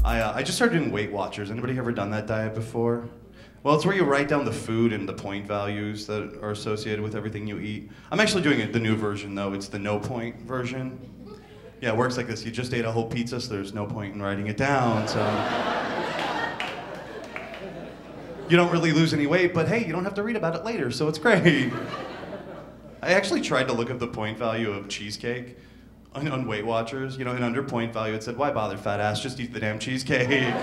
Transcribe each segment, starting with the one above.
I just started doing Weight Watchers. Anybody ever done that diet before? Well, it's where you write down the food and the point values that are associated with everything you eat. I'm actually doing it the new version, though. It's the no point version. Yeah, it works like this. You just ate a whole pizza, so there's no point in writing it down. So you don't really lose any weight, but hey, you don't have to read about it later, so it's great. I actually tried to look up the point value of cheesecake on Weight Watchers. You know, and under point value it said, why bother, fat ass, just eat the damn cheesecake.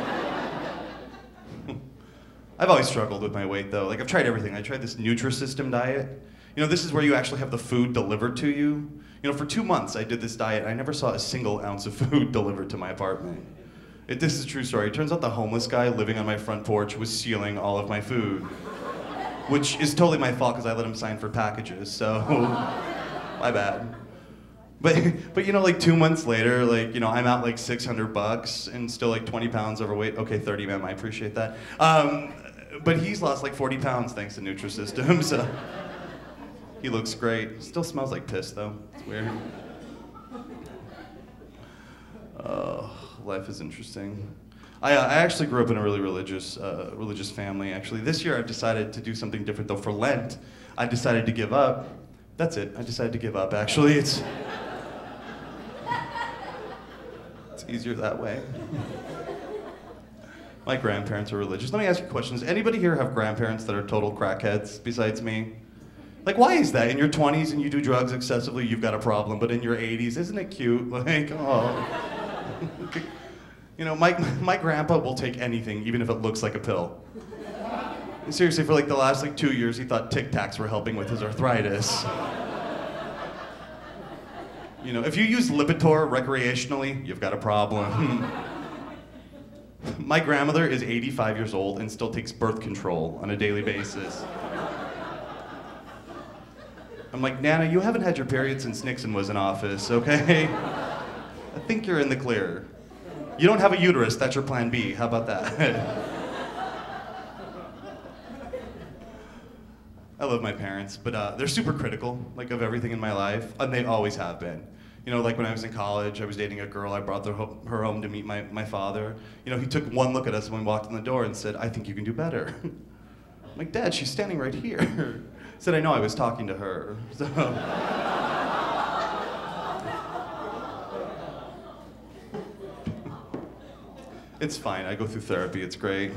I've always struggled with my weight, though. Like, I've tried everything. I tried this Nutrisystem diet. You know, this is where you actually have the food delivered to you. You know, for 2 months I did this diet, and I never saw a single ounce of food delivered to my apartment. This is a true story. It turns out the homeless guy living on my front porch was stealing all of my food. Which is totally my fault, because I let him sign for packages, so my bad. But you know, like 2 months later, like, you know, I'm out like $600 and still like 20 pounds overweight. Okay, 30, ma'am, I appreciate that. But he's lost like 40 pounds thanks to Nutrisystem, so he looks great. Still smells like piss, though. It's weird. Oh, life is interesting. I actually grew up in a really religious family, actually. This year I've decided to do something different, though. For Lent, I decided to give up. That's it. I decided to give up, actually. It's easier that way. My grandparents are religious. Let me ask you a question. Does anybody here have grandparents that are total crackheads besides me? Like, why is that? In your 20s and you do drugs excessively, you've got a problem, but in your 80s, isn't it cute? Like, oh. You know, my grandpa will take anything, even if it looks like a pill. And seriously, for like the last like 2 years, he thought Tic Tacs were helping with his arthritis. You know, if you use Lipitor recreationally, you've got a problem. My grandmother is 85 years old and still takes birth control on a daily basis. I'm like, Nana, you haven't had your period since Nixon was in office, okay? I think you're in the clear. You don't have a uterus, that's your plan B. How about that? I love my parents, but they're super critical, like, of everything in my life, and they always have been. You know, like when I was in college, I was dating a girl, I brought her home to meet my father. You know, he took one look at us when we walked in the door and said, I think you can do better. I'm like, Dad, she's standing right here. Said, I know, I was talking to her. So. It's fine, I go through therapy, it's great.